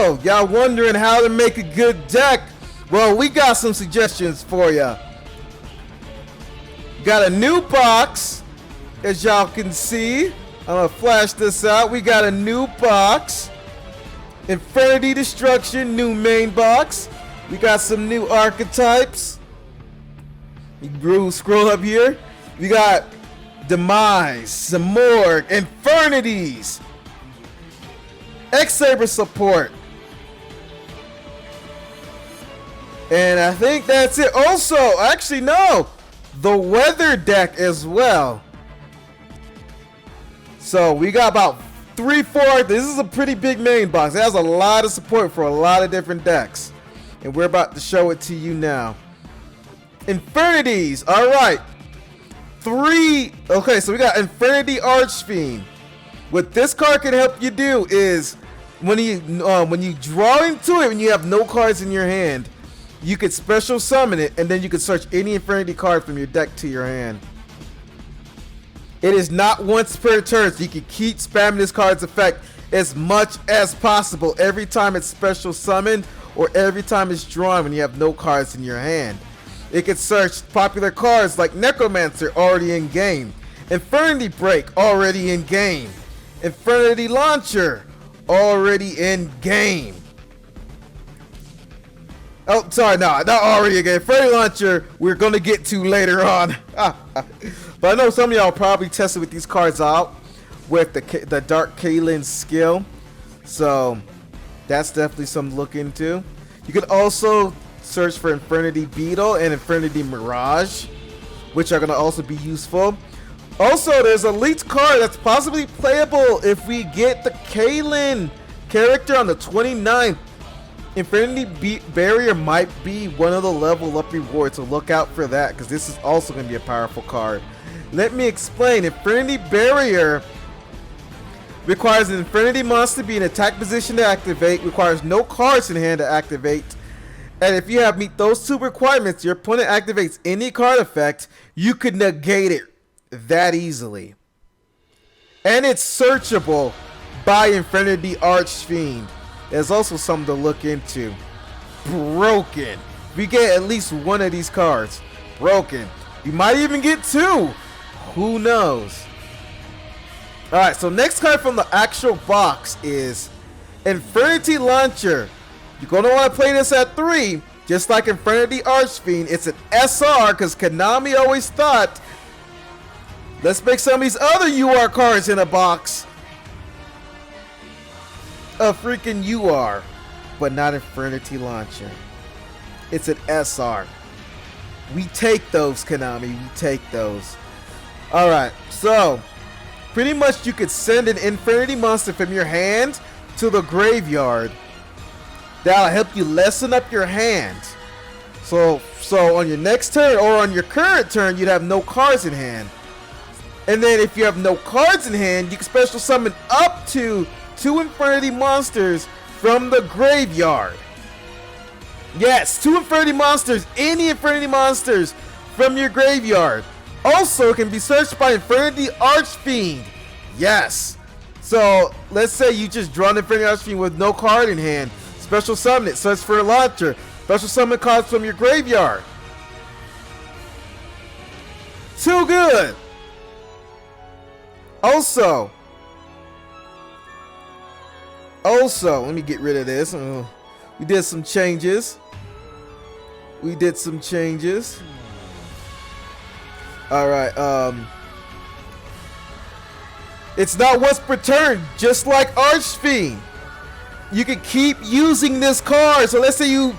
So, y'all wondering how to make a good deck? Well, we got some suggestions for ya. Got a new box, as y'all can see. I'm gonna flash this out. We got a new box. Infernity Destruction, new main box. We got some new archetypes. You scroll up here. We got Demise, Simorgh, Infernities, X-Saber support. And I think that's it. Also, actually no, the weather deck as well. So we got about 3-4. This is a pretty big main box. It has a lot of support for a lot of different decks. And we're about to show it to you now. Infernities. All right. Okay, so we got Infernity Archfiend. What this card can help you do is when you draw into it, when you have no cards in your hand, you could special summon it, and then you can search any Infernity card from your deck to your hand. It is not once per turn, so you can keep spamming this card's effect as much as possible every time it's special summoned or every time it's drawn when you have no cards in your hand. It can search popular cards like Necromancer, already in game, Infernity Break, already in game, Infernity Launcher, already in game. Oh, sorry, no, not already in game. Infernity Launcher, we're gonna get to later on. But I know some of y'all probably tested with these cards out with the Dark Kaelin skill, so that's definitely something to look into. You can also search for Infernity Beetle and Infernity Mirage, which are going to also be useful. Also, there's a leaked card that's possibly playable if we get the Kaelin character on the 29th. Infinity Barrier might be one of the level up rewards, so look out for that, because this is also going to be a powerful card. Let me explain. Infinity Barrier requires an Infinity monster to be in attack position to activate, requires no cards in hand to activate, and if you have meet those two requirements, your opponent activates any card effect, you could negate it that easily. And it's searchable by Infernity Archfiend. There's also something to look into. Broken. We get at least one of these cards. Broken. You might even get two. Who knows? Alright, so next card from the actual box is Infernity Launcher. You're going to want to play this at 3, just like Infernity Archfiend. It's an SR, because Konami always thought, let's make some of these other UR cards in a box a freaking UR, but not Infernity Launcher. It's an SR. We take those, Konami. We take those. Alright, so pretty much you could send an Infernity monster from your hand to the graveyard. That'll help you lessen up your hand. So on your next turn or on your current turn, you'd have no cards in hand. And then if you have no cards in hand, you can special summon up to 2 Infernity monsters from the graveyard. Yes, 2 Infernity monsters, any Infernity monsters from your graveyard. Also can be searched by Infernity Archfiend. Yes. So let's say you just draw an Infernity Archfiend with no card in hand. Special summon it, search for a launcher. Special summon cards from your graveyard. Too good. Also, let me get rid of this. We did some changes. Alright, it's not once per turn, just like Archfiend. You can keep using this card. So let's say you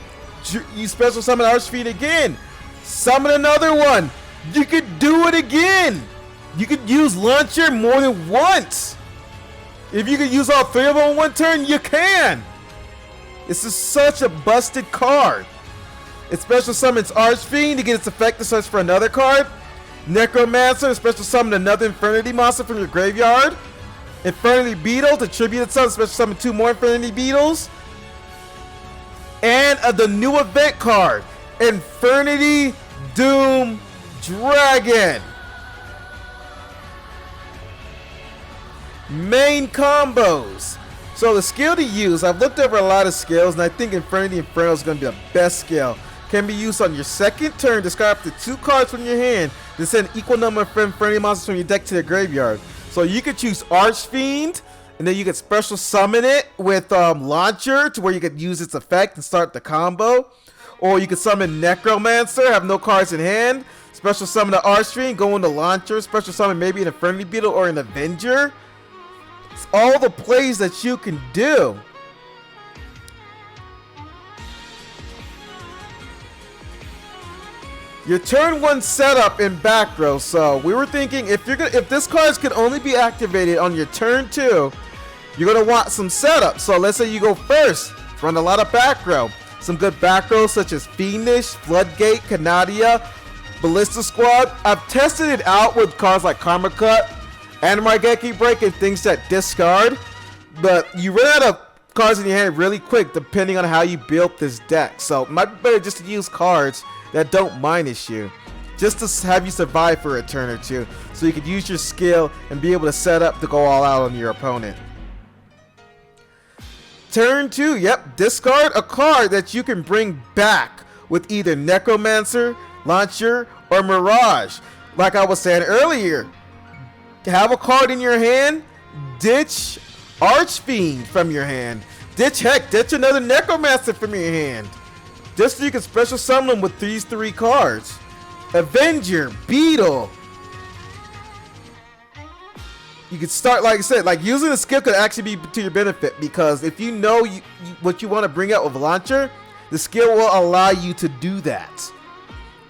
special summon Archfiend again. Summon another one. You could do it again. You could use Launcher more than once. If you could use all 3 of them in one turn, you can. This is such a busted card. It special summons Archfiend to get its effect to search for another card. Necromancer to special summon another Infernity monster from your graveyard. Infernity Beetle to tribute itself, special summon 2 more Infernity Beetles. And the new event card, Infernity Doom Dragon. Main combos: So the skill to use, I've looked over a lot of skills, and I think Infernity Inferno is going to be the best skill. Can be used on your second turn, discard up to 2 cards from your hand, then send an equal number of Infernity monsters from your deck to the graveyard. So you could choose Archfiend, and then you could special summon it with Launcher, to where you could use its effect and start the combo. Or you could summon Necromancer, have no cards in hand, special summon the Archfiend, go into Launcher, special summon maybe an Infernity Beetle or an Avenger. It's all the plays that you can do. Your turn 1 setup in back row. So we were thinking if this cards can only be activated on your turn 2, you're gonna want some setup. So let's say you go first, run a lot of back row. Some good back rows such as Fiendish, Floodgate, Canadia, Ballista Squad. I've tested it out with cards like Karma Cut, Animargeki Break, and things that discard. But you run out of cards in your hand really quick depending on how you built this deck. So it might be better just to use cards that don't minus you, just to have you survive for a turn or two, so you could use your skill and be able to set up to go all out on your opponent. Turn 2, yep, discard a card that you can bring back with either Necromancer, Launcher, or Mirage. Like I was saying earlier, have a card in your hand, ditch Archfiend from your hand, ditch another Necromancer from your hand, just so you can special summon them with these 3 cards. Avenger, Beetle. You can start, like I said, like using the skill could actually be to your benefit, because if you know what you want to bring out with Launcher, the skill will allow you to do that.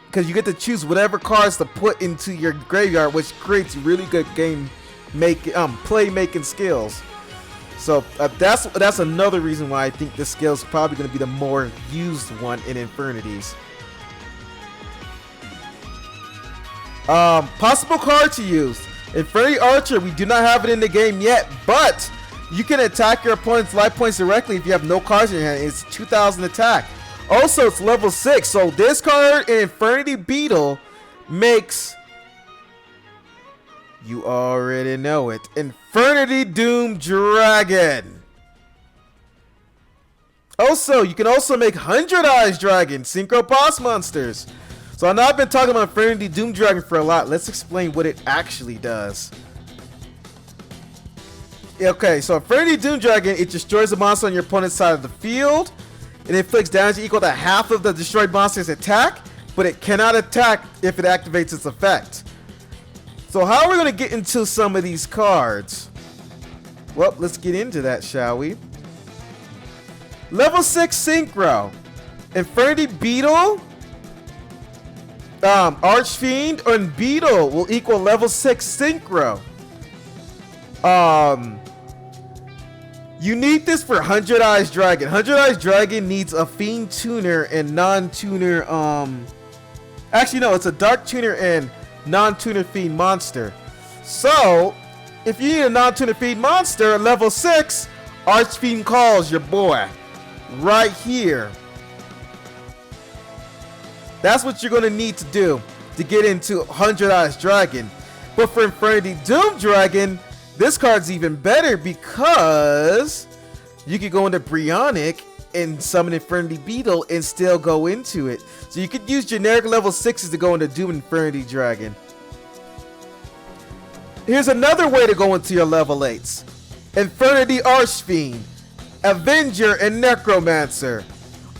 Because you get to choose whatever cards to put into your graveyard, which creates really good play making skills. So that's another reason why I think this skill is probably going to be the more used one in Infernities. Possible card to use. Infernity Archer, we do not have it in the game yet, but you can attack your opponent's life points directly if you have no cards in your hand. It's 2,000 attack. Also, it's level 6, so this card in Infernity Beetle makes, you already know it, Infernity Doom Dragon. Also, you can also make 100 Eyes Dragon, Synchro Boss Monsters. So I know I've been talking about Infernity Doom Dragon for a lot. Let's explain what it actually does. Okay, so Infernity Doom Dragon, it destroys a monster on your opponent's side of the field. It inflicts damage equal to half of the destroyed monster's attack, but it cannot attack if it activates its effect. So how are we going to get into some of these cards? Well, let's get into that, shall we? Level 6 Synchro. Infernity Beetle, Archfiend, and Beetle will equal level 6 Synchro. You need this for 100 Eyes Dragon. 100 Eyes Dragon needs a Fiend Tuner and non-tuner, actually no, it's a Dark Tuner and non-tuner Fiend monster. So, if you need a non-tuner Fiend monster at level 6, Archfiend calls your boy. Right here. That's what you're going to need to do to get into 100 Eyes Dragon. But for Infernity Doom Dragon, this card's even better, because you could go into Brionic and summon Infernity Beetle and still go into it. So you could use generic level 6s to go into Doom Infernity Dragon. Here's another way to go into your level 8s. Infernity Archfiend, Avenger, and Necromancer.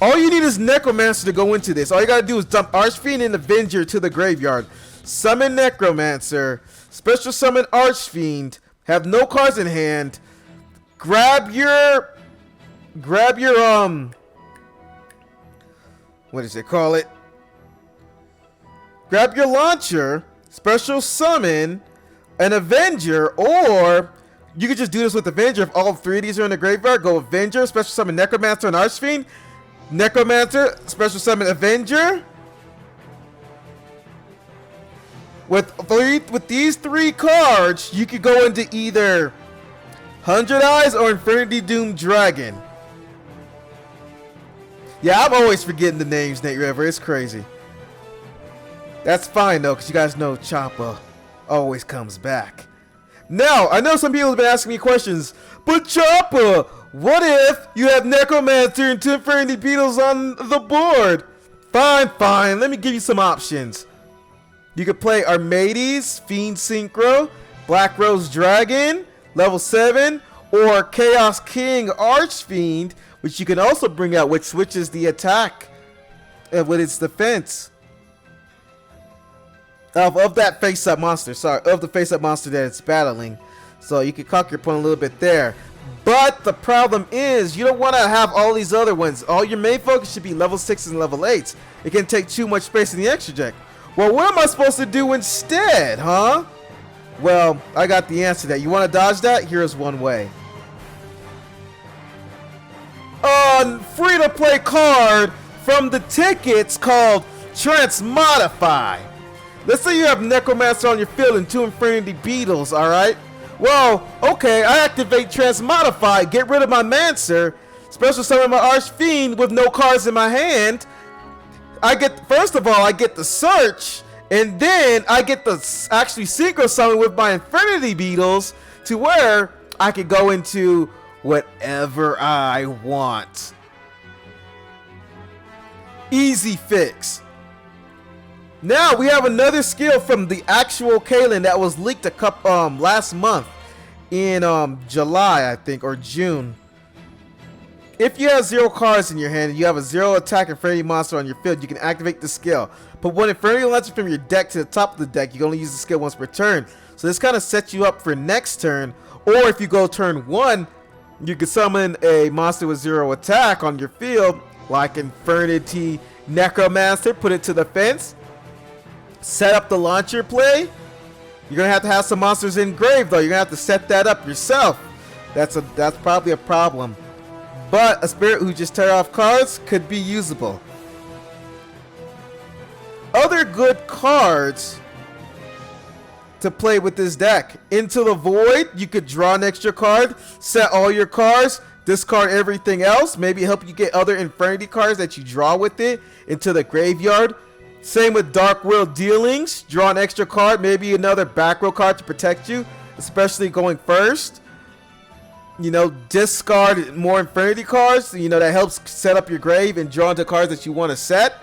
All you need is Necromancer to go into this. All you gotta do is dump Archfiend and Avenger to the graveyard. Summon Necromancer, special summon Archfiend, have no cards in hand, grab your what does it call it? Grab your Launcher, special summon an Avenger, or you could just do this with Avenger. If all 3 of these are in the graveyard, go Avenger, special summon Necromancer and Archfiend, Necromancer, special summon Avenger. With these 3 cards, you could go into either 100 Eyes or Infernity Doom Dragon. Yeah, I'm always forgetting the names, Nate River. It's crazy. That's fine, though, because you guys know Choppa always comes back. Now, I know some people have been asking me questions, but Choppa, What if you have Necromancer and 2 Infernity Beetles on the board? Fine. Let me give you some options. You could play Armades, Fiend Synchro, Black Rose Dragon, level 7, or Chaos King Archfiend, which you can also bring out, which switches the attack with its defense of that face-up monster. Sorry, of the face-up monster that it's battling. So you can cock your opponent a little bit there. But the problem is, you don't want to have all these other ones. All your main focus should be level 6s and level 8s. It can take too much space in the extra deck. Well, what am I supposed to do instead, huh? Well, I got the answer to that. You want to dodge that? Here's one way. A free-to-play card from the tickets called Transmodify. Let's say you have Necromancer on your field and 2 Infernity Beetles, alright? Well, okay, I activate Transmodify, get rid of my Mancer, special summon my Archfiend with no cards in my hand. First of all, I get the search, and then I get the actually synchro summon with my Infernity Beetles to where I can go into whatever I want. Easy fix. Now we have another skill from the actual Kaelin that was leaked last month in July, I think, or June. If you have 0 cards in your hand and you have a 0 attack Infernity monster on your field, you can activate the skill. Put one Infernity Launcher from your deck to the top of the deck. You can only use the skill once per turn. So this kind of sets you up for next turn. Or if you go turn 1, you can summon a monster with 0 attack on your field, like Infernity Necromancer, put it to the fence. Set up the launcher play. You're gonna have to have some monsters engraved though. You're gonna have to set that up yourself. That's probably a problem. But a spirit who just tear off cards could be usable. Other good cards to play with this deck. Into the Void, you could draw an extra card, set all your cards, discard everything else, maybe help you get other Infernity cards that you draw with it into the graveyard. Same with Dark World Duel-Links, draw an extra card, maybe another back row card to protect you, especially going first. You know, discard more Infernity cards, you know, that helps set up your grave and draw into cards that you want to set.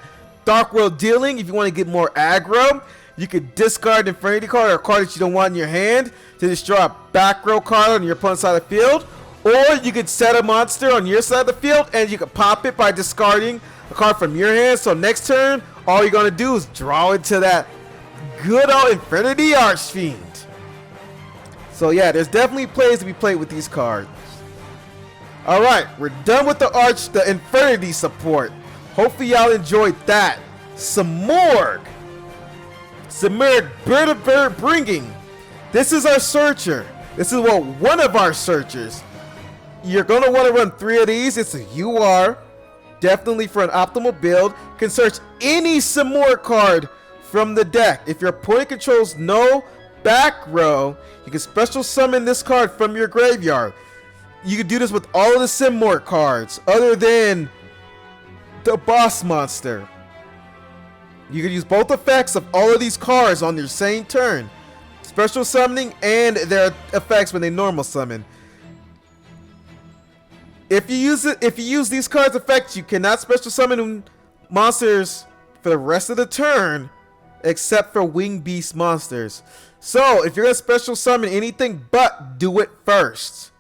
Dark World Dueling, if you want to get more aggro, you could discard an Infernity card or a card that you don't want in your hand to destroy a back row card on your opponent's side of the field. Or you could set a monster on your side of the field and you could pop it by discarding a card from your hand. So next turn, all you're going to do is draw into that good old Infernity Archfiend. So yeah, there's definitely plays to be played with these cards. Alright, we're done with the Infernity support. Hopefully y'all enjoyed that. Simorgh, Bird of Bird Bringing. This is our searcher. This is one of our searchers. You're going to want to run 3 of these. It's a UR. Definitely for an optimal build. Can search any Simorgh card from the deck. If your opponent controls no back row, you can special summon this card from your graveyard. You can do this with all of the Simorgh cards other than the boss monster. You can use both effects of all of these cards on your same turn. Special summoning and their effects when they normal summon. If you use these cards' effects, you cannot special summon monsters for the rest of the turn, except for Wing Beast monsters. So if you're gonna special summon anything, but do it first.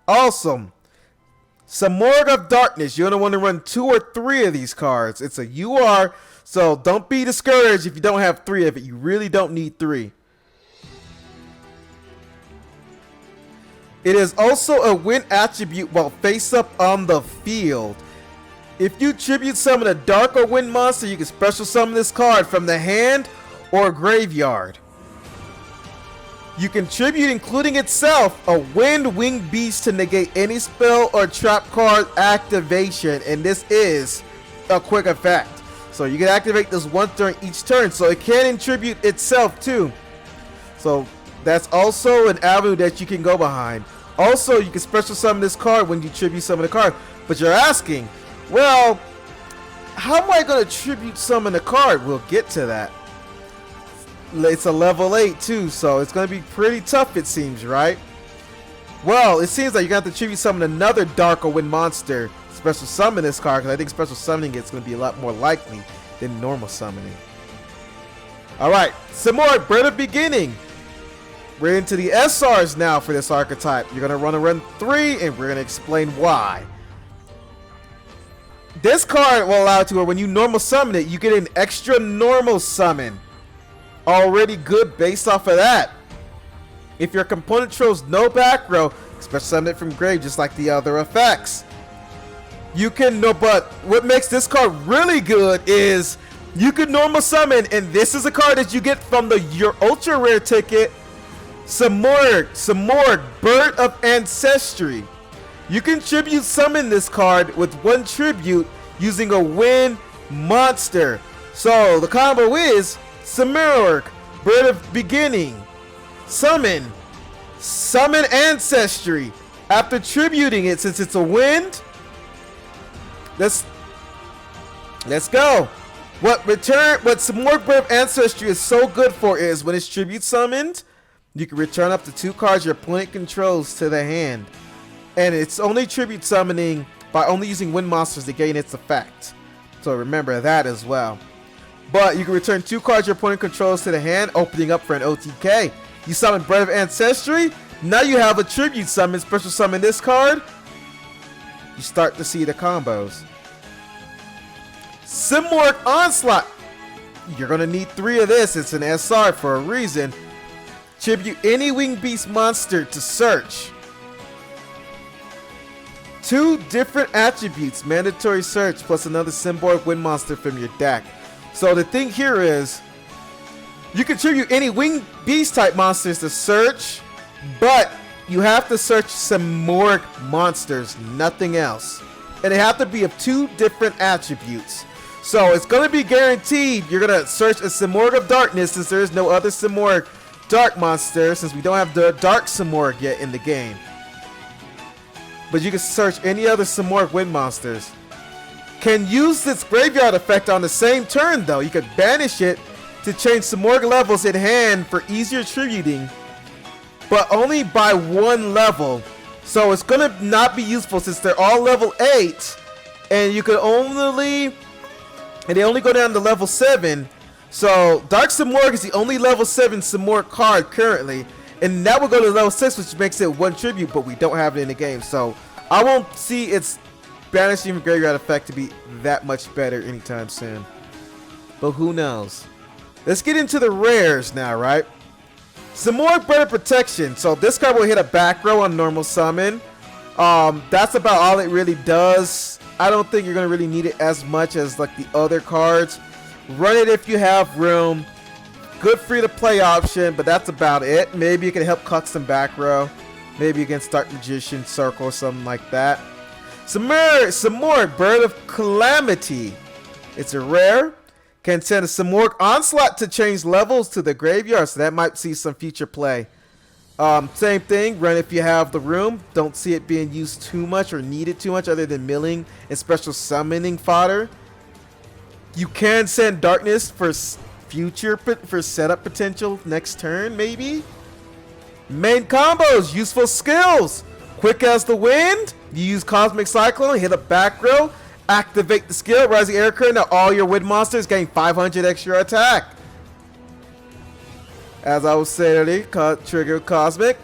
Awesome. Simorgh of Darkness. You're gonna want to run 2 or 3 of these cards. It's a UR, so don't be discouraged if you don't have 3 of it. You really don't need 3. It is also a win attribute while face up on the field. If you tribute summon a dark or wind monster, you can special summon this card from the hand or graveyard. You can tribute, including itself, a wind winged beast to negate any spell or trap card activation, and this is a quick effect. So you can activate this once during each turn, so it can tribute itself too. So that's also an avenue that you can go behind. Also, you can special summon this card when you tribute summon a card. But you're asking, well, how am I going to tribute summon a card? We'll get to that. It's a level 8 too, so it's going to be pretty tough, it seems, right? Well, it seems like you're going to have to tribute summon another Dark or Wind monster. Special summon this card, because I think special summoning it's going to be a lot more likely than normal summoning. Alright, Simorgh, Bird of Beginning. We're into the SRs now for this archetype. You're going to run 3, and we're going to explain why. This card will allow to where when you normal summon it, you get an extra normal summon. Already good based off of that. If your component throws no back row, special summon it from grave just like the other effects. You can know, but what makes this card really good is you can normal summon, and this is a card that you get from your ultra rare ticket, Simorgh, Bird of Ancestry. You can tribute summon this card with 1 tribute using a wind monster. So the combo is Simorgh, Bird of Beginning, summon Ancestry. After tributing it, since it's a wind, let's go. What Simorgh, Bird of Ancestry is so good for is when it's tribute summoned, you can return up to 2 cards your opponent controls to the hand. And it's only tribute summoning by only using wind monsters to gain its effect. So remember that as well. But you can return 2 cards your opponent controls to the hand, opening up for an OTK. You summon Bird of Ancestry. Now you have a tribute summon, special summon this card. You start to see the combos. Simorgh Onslaught. You're going to need 3 of this. It's an SR for a reason. Tribute any winged beast monster to search. 2 different attributes, mandatory search, plus another Simorgh wind monster from your deck. So the thing here is, you can tribute any winged beast type monsters to search, but you have to search Simorgh monsters, nothing else. And they have to be of 2 different attributes. So it's going to be guaranteed you're going to search a Simorgh of Darkness, since there is no other Simorgh Dark monster, since we don't have the Dark Simorgh yet in the game. But you can search any other Simorgh wind monsters. Can use this graveyard effect on the same turn though. You could banish it to change Simorgh levels in hand for easier tributing, but only by 1 level. So it's gonna not be useful since they're all level 8, and you could only, and they only go down to level 7. So Dark Simorgh is the only level 7 Simorgh card currently. And that will go to level 6, which makes it 1 tribute, but we don't have it in the game. So I won't see its banishing from graveyard effect to be that much better anytime soon. But who knows? Let's get into the rares now, right? Simorgh, Bird of Protection. So this card will hit a back row on normal summon. That's about all it really does. I don't think you're going to really need it as much as like the other cards. Run it if you have room. Good free-to-play option, but that's about it. Maybe you can help cut some back row. Maybe against Dark Magician Circle or something like that. Simorgh, Bird of Calamity. It's a rare. Can send a Simorgh Onslaught to change levels to the graveyard, so that might see some future play. Same thing, run if you have the room. Don't see it being used too much or needed too much other than milling and special summoning fodder. You can send Darkness for setup potential next turn, maybe. Main combos, useful skills. Quick as the wind. You use Cosmic Cyclone, hit a back row, activate the skill, Rising Air Current. Now all your wind monsters gain 500 extra attack. As I was saying earlier, trigger Cosmic.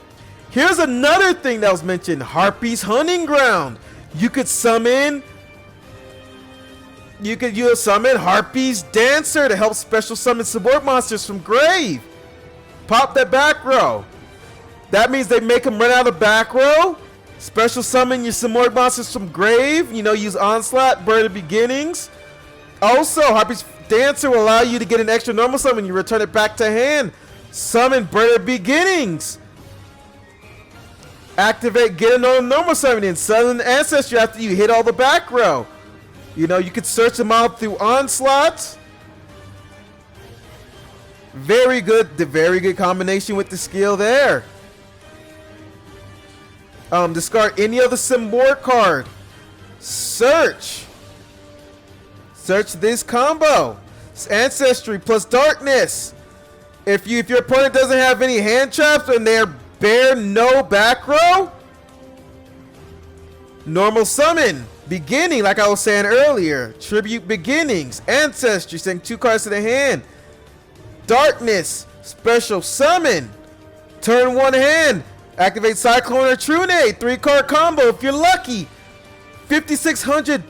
Here's another thing that was mentioned: Harpy's Hunting Ground. You could summon Harpy's Dancer to help special summon Simorgh monsters from grave. Pop that back row. That means they make them run out of back row. Special summon your Simorgh monsters from grave. You know, use Onslaught, Bird of Beginnings. Also, Harpy's Dancer will allow you to get an extra normal summon. You return it back to hand. Summon Bird of Beginnings. Activate, get a normal summon in. Summon Ancestry after you hit all the back row. You know, you could search them out through Onslaught. Very good. The very good combination with the skill there. Discard any other Simorgh card. Search this combo. It's Ancestry plus Darkness. If your opponent doesn't have any hand traps and they're bare no back row, Normal summon, beginning, like I was saying earlier. Tribute beginnings, ancestry, send 2 cards to the hand. Darkness, special summon. Turn 1 hand, activate Cyclone or Trune, 3-card combo if you're lucky. 5600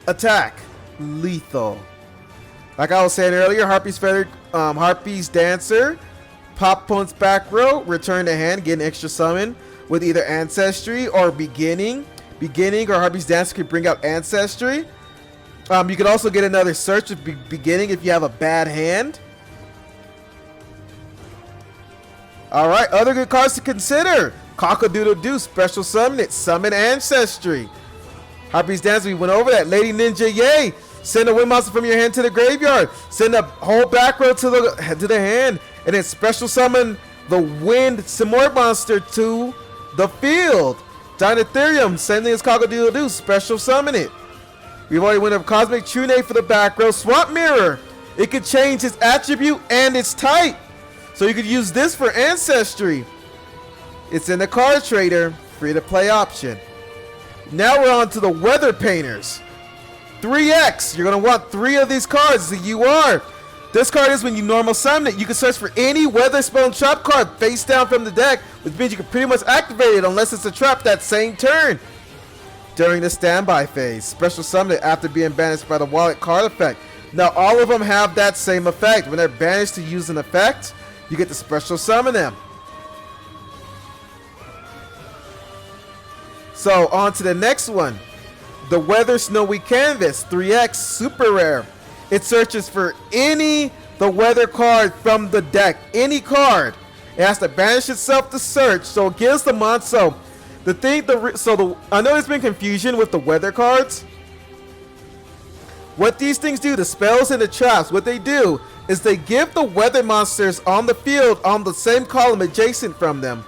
attack, lethal. Like I was saying earlier, Harpy's Feather, Harpy's Dancer, pop opponent's back row, return to hand, get an extra summon with either Ancestry or Beginning. Beginning or Harpy's Dancer can bring out Ancestry. You can also get another search with Beginning if you have a bad hand. Alright, other good cards to consider. Cock-a-doodle-doo, special summon it, summon Ancestry. Harpy's Dancer, we went over that. Lady Ninja, yay! Send a wind monster from your hand to the graveyard. Send a whole back row to the hand. And then special summon the wind Simorgh monster to the field. Dinotherium, same thing as Cock-a-doodle-doo, special summon it. We've already went over Cosmic Trune for the back row. Swamp Mirror, it could change its attribute and its type. So you could use this for Ancestry. It's in the card trader, free to play option. Now we're on to the Weather Painters. 3X, you're going to want 3 of these cards, the UR. This card is when you normal summon it. You can search for any weather spell and trap card face down from the deck, which means you can pretty much activate it unless it's a trap that same turn. During the standby phase, special summon it after being banished by the wallet card effect. Now all of them have that same effect. When they're banished to use an effect, you get to special summon them. So on to the next one. The Weather Snowy Canvas, 3X, super rare. It searches for the weather card from the deck, any card. It has to banish itself to search, so it gives the monster. I know there's been confusion with the weather cards. What these things do, the spells and the traps, what they do is they give the weather monsters on the field on the same column adjacent from them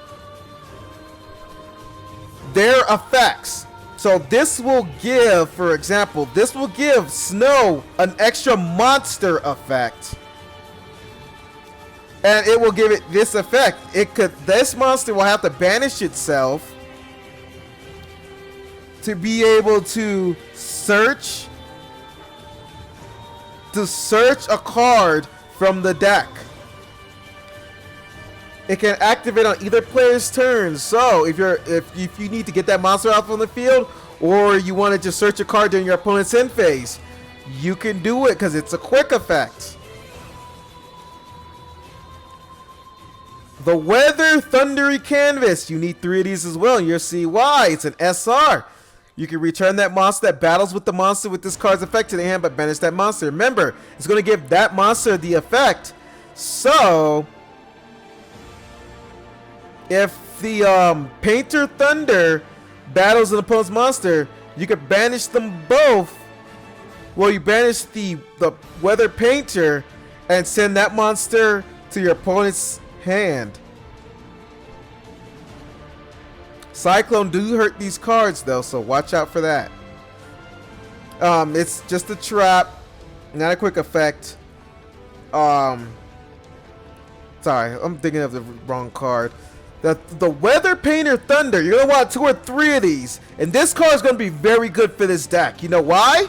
their effects. So this will give, for example, this will give Snow an extra monster effect. And it will give it this effect. This monster will have to banish itself to be able to search a card from the deck. It can activate on either player's turn. So if you need to get that monster out from the field, or you want to just search a card during your opponent's end phase, you can do it because it's a quick effect. The Weather Thundery Canvas. You need 3 of these as well, and you'll see why. It's an SR. You can return that monster that battles with the monster with this card's effect to the hand, but banish that monster. Remember, it's going to give that monster the effect. So if the Painter Thunder battles an opponent's monster, you can banish them both. Well, you banish the Weather Painter and send that monster to your opponent's hand. Cyclone do hurt these cards though, so watch out for that. It's just a trap, not a quick effect. Sorry, I'm thinking of the wrong card. The Weather Painter Thunder, you're going to want 2 or 3 of these. And this card is going to be very good for this deck. You know why?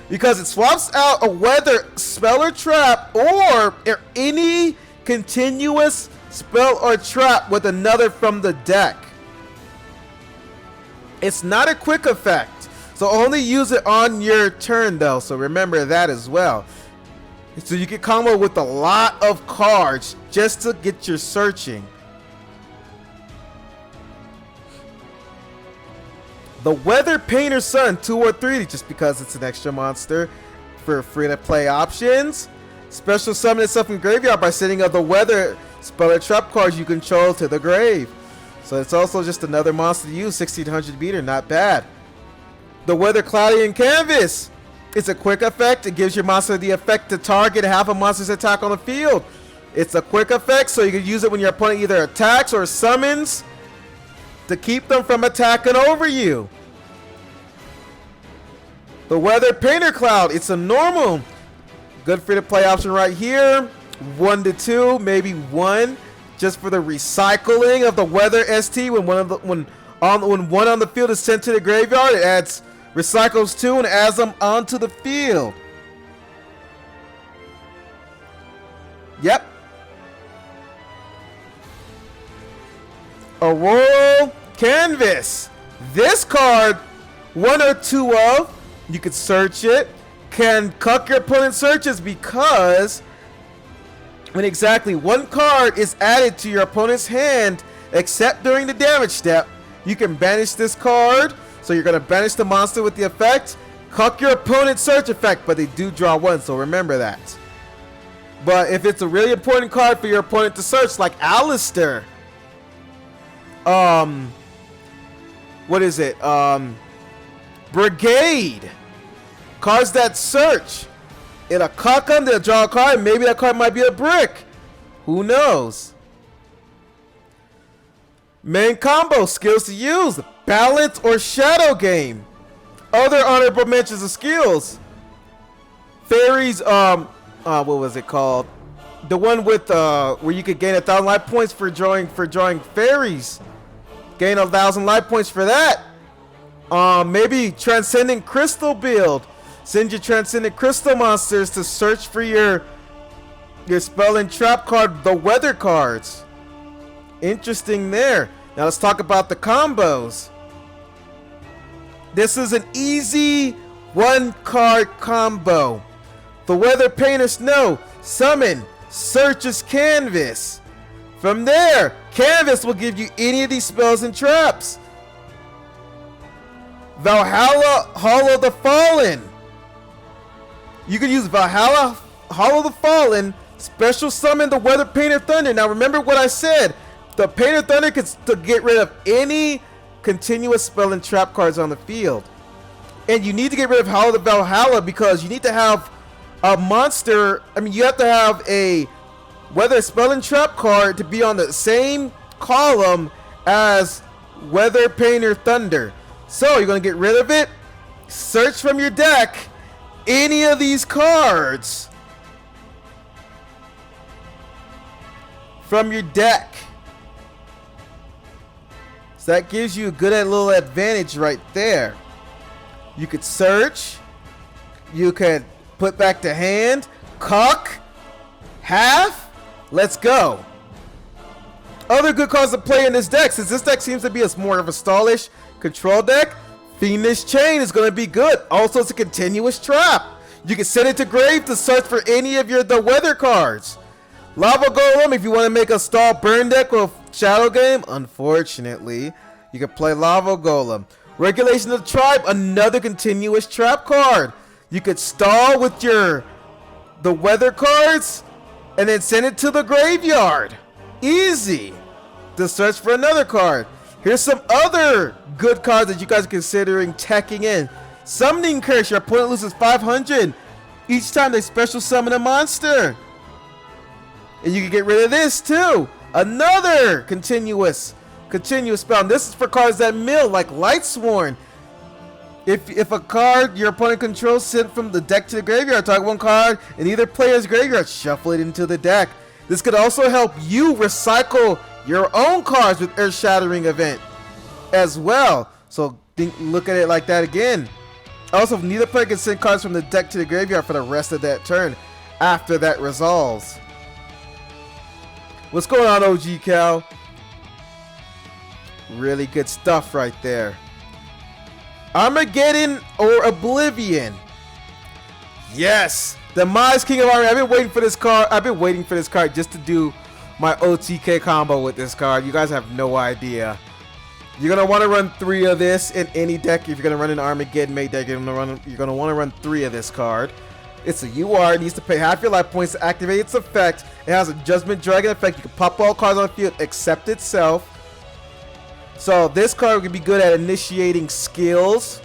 Because it swaps out a weather spell or trap or any continuous spell or trap with another from the deck. It's not a quick effect, so only use it on your turn though, so remember that as well. So you can combo with a lot of cards just to get your searching. The Weather Painter Sun, 2 or 3, just because it's an extra monster for free to play options. Special summon itself from graveyard by sending of the weather spell or trap cards you control to the grave. So it's also just another monster to use, 1600 meter, not bad. The Weather Cloudy Canvas. It's a quick effect. It gives your monster the effect to target half a monster's attack on the field. It's a quick effect, so you can use it when your opponent either attacks or summons to keep them from attacking over you. The Weather Painter Cloud, it's a normal. Good free to play option right here. 1 to 2, maybe 1, just for the recycling of the Weather ST when When one on the field is sent to the graveyard, it adds recycles 2 and adds them onto the field. Yep. Auroral Canvas. This card, 1 or 2 of, you could search it, can cuck your opponent's searches because when exactly 1 card is added to your opponent's hand, except during the damage step, you can banish this card. So you're going to banish the monster with the effect, cuck your opponent's search effect, but they do draw 1, so remember that. But if it's a really important card for your opponent to search, like Alistair, what is it? Brigade. Cards that search. It'll cuck them, they'll draw a card, and maybe that card might be a brick. Who knows? Main combo, skills to use, balance or shadow game. Other honorable mentions of skills. Fairies, what was it called? The one with where you could gain 1,000 life points for drawing fairies. Gain 1,000 life points for that. Maybe Transcendent Crystal build. Send your Transcendent Crystal monsters to search for your spell and trap card, the weather cards. Interesting there. Now let's talk about the combos. This is an easy 1-card combo. The Weather Painter Snow, summon, searches canvas. From there, canvas will give you any of these spells and traps. Valhalla, Hollow the Fallen. You can use Valhalla, Hollow the Fallen, special summon the Weather Painter Thunder. Now remember what I said. The Painter Thunder can get rid of any continuous spell and trap cards on the field. And you need to get rid of Hollow the Valhalla because you need to have a monster. I mean, you have to have a Weather spell and trap card to be on the same column as Weather Painter Thunder. So you're going to get rid of it. Search from your deck any of these cards from your deck. So that gives you a good little advantage right there. You could search. You could put back to hand. Cuck. Half. Let's go. Other good cards to play in this deck, since this deck seems to be more of a stallish control deck, Fiendish Chain is going to be good. Also, it's a continuous trap. You can send it to grave to search for any of the weather cards. Lava Golem, if you want to make a stall burn deck with Shadow Game, unfortunately, you can play Lava Golem. Regulation of the Tribe, another continuous trap card. You could stall with the weather cards and then send it to the graveyard. Easy to search for another card. Here's some other good cards that you guys are considering teching in. Summoning Curse, your opponent loses 500 each time they special summon a monster. And you can get rid of this too. Another continuous spell. And this is for cards that mill, like Lightsworn. If a card your opponent controls sent from the deck to the graveyard, target 1 card in either player's graveyard, shuffle it into the deck. This could also help you recycle your own cards with Earth Shattering event as well. So look at it like that again. Also, neither player can send cards from the deck to the graveyard for the rest of that turn after that resolves. What's going on, OG Cal? Really good stuff right there. Armageddon or Oblivion. Yes, Demise King of Army. I've been waiting for this card. Just to do my OTK combo with this card. You guys have no idea. You're gonna want to run 3 of this in any deck. If you're gonna run an Armageddon made deck, you're gonna want to run 3 of this card. It's a UR. It needs to pay half your life points to activate its effect. It has a Judgment Dragon effect. You can pop all cards on the field except itself. So this card would be good at initiating skills.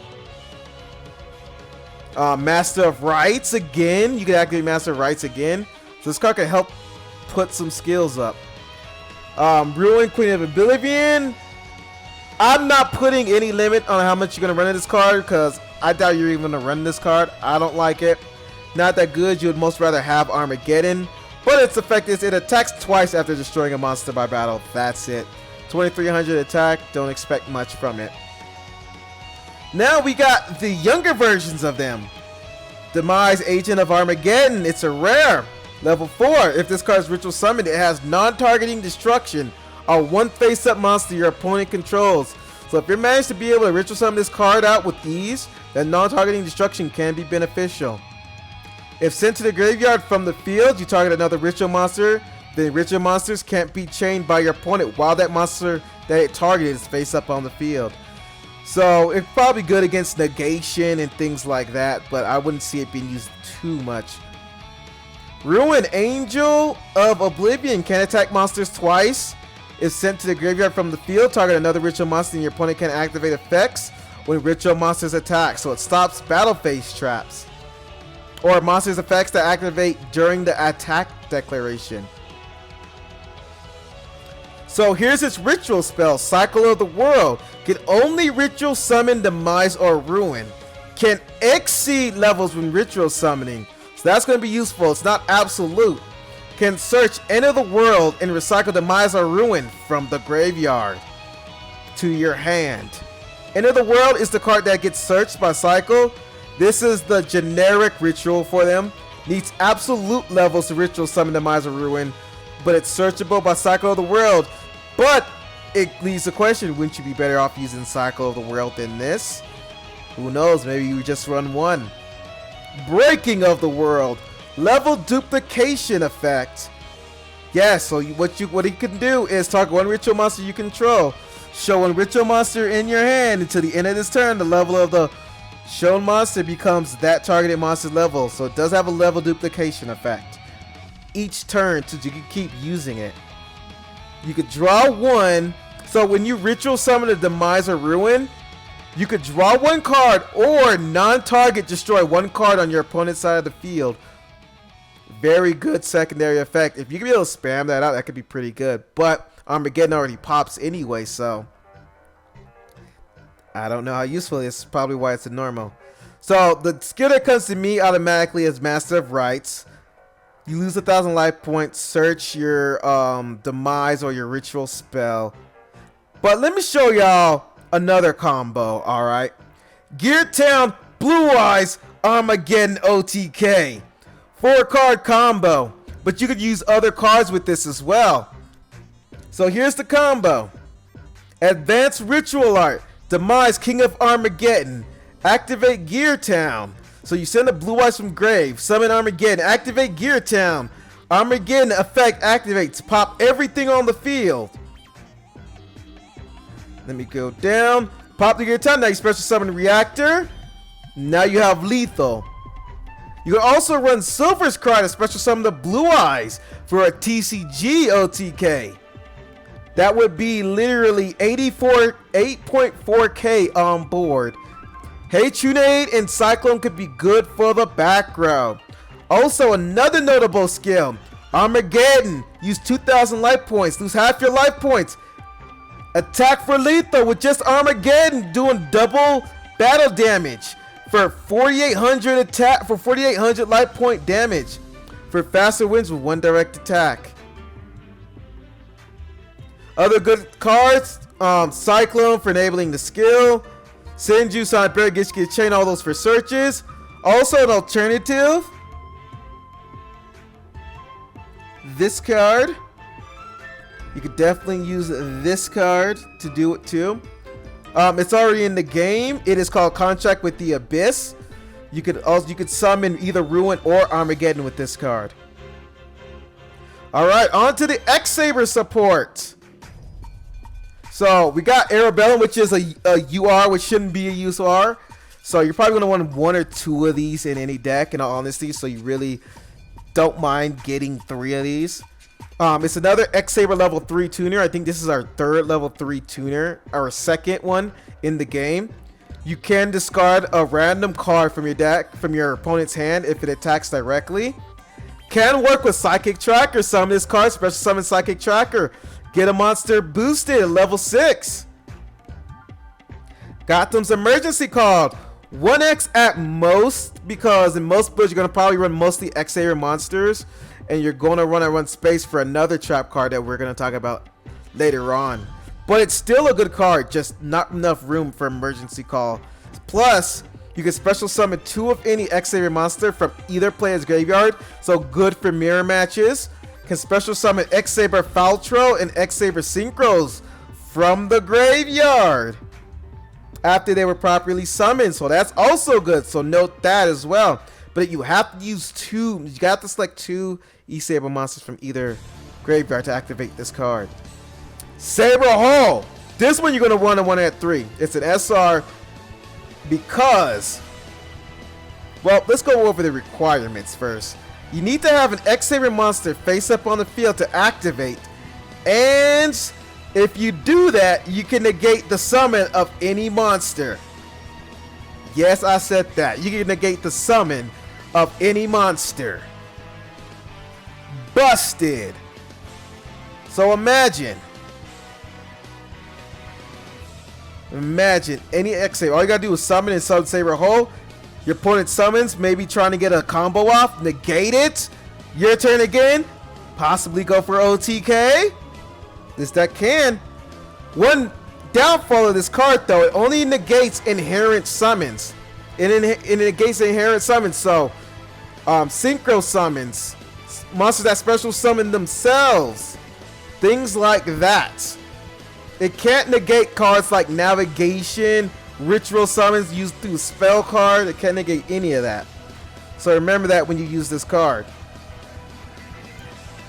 Master of Rights again. You can activate Master of Rights again. So this card can help put some skills up. Ruin Queen of Oblivion. I'm not putting any limit on how much you're going to run in this card because I doubt you're even going to run this card. I don't like it. Not that good. You would most rather have Armageddon. But its effect is it attacks twice after destroying a monster by battle. That's it. 2300 attack. Don't expect much from it. Now we got the younger versions of them. Demise Agent of Armageddon. It's a rare. Level 4. If this card is ritual summoned, it has non-targeting destruction on one face-up monster your opponent controls. So if you manage to be able to ritual summon this card out with ease, then non-targeting destruction can be beneficial. If sent to the graveyard from the field, you target another ritual monster, then ritual monsters can't be chained by your opponent while that monster that it targeted is face up on the field. So it's probably good against negation and things like that, but I wouldn't see it being used too much. Ruin Angel of Oblivion can attack monsters twice. If sent to the graveyard from the field, target another ritual monster and your opponent can activate effects when ritual monsters attack. So it stops battle phase traps or monsters effects that activate during the attack declaration. So here's its ritual spell, Cycle of the World. Can only ritual summon, demise, or ruin. Can exceed levels when ritual summoning. So that's going to be useful. It's not absolute. Can search End of the World and recycle demise or ruin from the graveyard to your hand. End of the World is the card that gets searched by cycle. This is the generic ritual for them. Needs absolute levels to ritual summon, demise, or ruin, but it's searchable by Cycle of the World. But it leaves the question, wouldn't you be better off using Cycle of the World than this? Who knows, maybe you just run one. Breaking of the World. Level duplication effect. Yeah, so what he can do is target one ritual monster you control. Show one ritual monster in your hand until the end of this turn. The level of the shown monster becomes that targeted monster's level. So it does have a level duplication effect. Each turn, so you can keep using it. You could draw one. So when you ritual summon a demise or ruin, you could draw one card or non-target destroy one card on your opponent's side of the field. Very good secondary effect. If you can be able to spam that out, that could be pretty good. But Armageddon already pops anyway, so I don't know how useful it is. Probably why it's a normal. So the skill that comes to me automatically is Master of Rites. You lose 1,000 life points. Search your demise or your ritual spell. But let me show y'all another combo. All right, Gear Town Blue Eyes Armageddon OTK. 4-card combo, but you could use other cards with this as well. So here's the combo. Advanced Ritual Art, Demise King of Armageddon, activate Gear Town. So you send a Blue Eyes from grave, summon Armageddon, activate Gear Town. Armageddon effect activates, pop everything on the field. Let me go down, pop the Gear Town, now you special summon Reactor. Now you have lethal. You can also run Silver's card to special summon the Blue Eyes for a TCG OTK. That would be literally 8.4k on board. Hatronade and Cyclone could be good for the background. Also, another notable skill, Armageddon. Use 2,000 life points, lose half your life points. Attack for lethal with just Armageddon, doing double battle damage. For 4,800 attack, for 4,800 life point damage, for faster wins with one direct attack. Other good cards, Cyclone for enabling the skill, Senju Sonic Bear gets you chain all those for searches. Also an alternative, this card. You could definitely use this card to do it too. It's already in the game. It is called Contract with the Abyss. You could summon either Ruin or Armageddon with this card. All right, on to the X-Saber support. So we got Arabellum, which is a UR, which shouldn't be a UR. So you're probably gonna want one or two of these in any deck, in all honesty. So you really don't mind getting 3 of these. It's another X-Saber level 3 tuner. I think this is our 3rd level 3 tuner, our 2nd one in the game. You can discard a random card from your deck, from your opponent's hand, if it attacks directly. Can work with Psychic Tracker. Summon this card, special summon Psychic Tracker. Get a monster boosted at level 6. Gotham's Emergency Call. 1x at most, because in most builds you're going to probably run mostly X-Saber monsters. And you're going to run space for another trap card that we're going to talk about later on. but it's still a good card, just not enough room for emergency call. Plus, you can special summon 2 of any X-Saber monster from either player's graveyard, so good for mirror matches. Can special summon X-Saber Faltro and X-Saber Synchros from the graveyard after they were properly summoned, so that's also good, so note that as well. But you have to use 2, you got to select 2 E-Saber monsters from either graveyard to activate this card. Saber Hole, this one you're going to run a 1 at 3. It's an SR because, well, let's go over the requirements first. You need to have an X-Saber monster face up on the field to activate, and if you do that, you can negate the summon of any monster. Yes, I said that. You can negate the summon of any monster. Busted. So imagine any X-Saber. All you gotta do is summon and summon Saber Hole. Your opponent summons, maybe trying to get a combo off, negate it. Your turn again, possibly go for OTK. This deck can. One downfall of this card though, it only negates inherent summons. It negates inherent summons, so synchro summons, monsters that special summon themselves, things like that. It can't negate cards like navigation, ritual summons used through spell card. It can't negate any of that. So remember that when you use this card.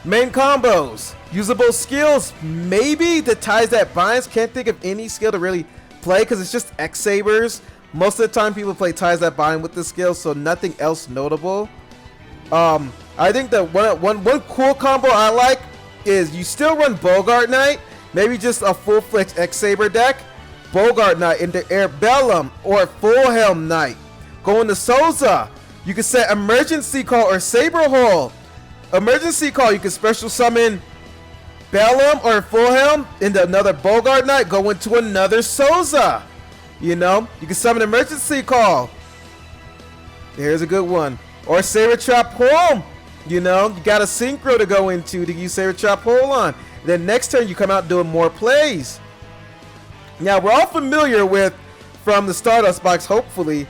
Main combos, usable skills, maybe the Ties That Binds. Can't think of any skill to really play because it's just X-Sabers. Most of the time people play Ties That Bind with the skill, so nothing else notable. I think that one cool combo I like is you still run Bogart Knight, maybe just a full-fledged X-Saber deck. Bogart Knight into Airbellum or Full Helm Knight. Going to Souza, you can set Emergency Call or Saber Hole. Emergency Call, you can special summon Bellum or Full Helm into another Bogart Knight, go into another Souza. You know, you can summon Emergency Call. Here's a good one. Or Saber Trap Hole. You know, you got a Synchro to go into to use Saber Trap Hole on. Then next turn you come out doing more plays. Now we're all familiar with, from the Stardust box hopefully,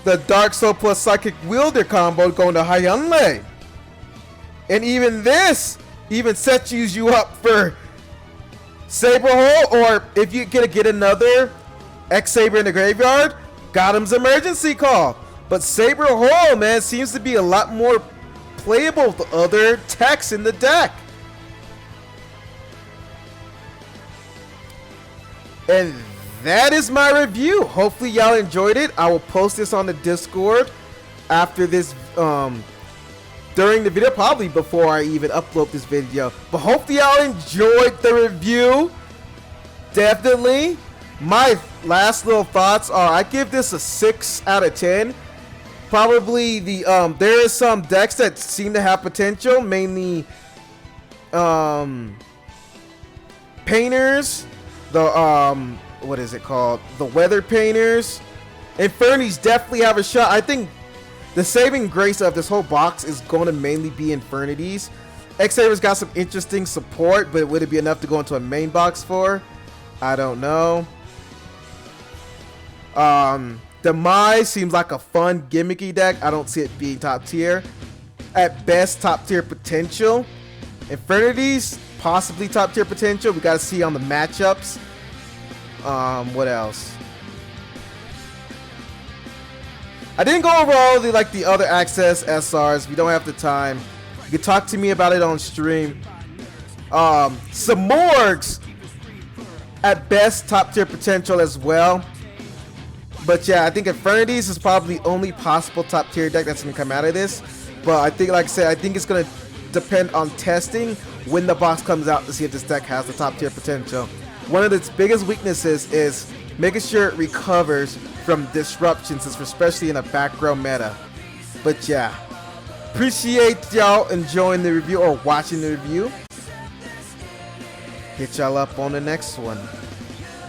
the Dark Soul plus Psychic Wielder combo going to Hyunlei. And even this even sets you up for Saber Hole, or if you get another X-Saber in the graveyard, Gotham's Emergency Call. But Saber Hole, man, seems to be a lot more playable with other techs in the deck. And that is my review. Hopefully y'all enjoyed it. I will post this on the Discord after this, during the video, probably before I even upload this video. But hopefully y'all enjoyed the review. Definitely. My last little thoughts are, I give this a 6 out of 10. Probably the there is some decks that seem to have potential, mainly Painters, the what is it called? The Weather Painters. Infernities definitely have a shot. I think the saving grace of this whole box is going to mainly be Infernities. X-Saber's got some interesting support, but would it be enough to go into a main box for? I don't know. Demise seems like a fun gimmicky deck. I don't see it being top tier. At best, top tier potential. Infernities, possibly top tier potential. We got to see on the matchups. What else? I didn't go over all the other Access SRs. We don't have the time. You can talk to me about it on stream. Simorghs, at best, top tier potential as well. But yeah, I think Infernities is probably the only possible top tier deck that's gonna come out of this. But I think, like I said, I think it's gonna depend on testing when the box comes out to see if this deck has the top tier potential. One of its biggest weaknesses is making sure it recovers from disruptions, especially in a back row meta. But yeah, appreciate y'all enjoying the review or watching the review. Hit y'all up on the next one.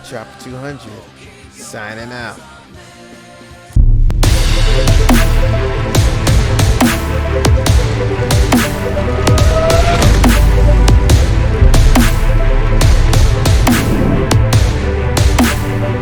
Chapter 200. Signing out.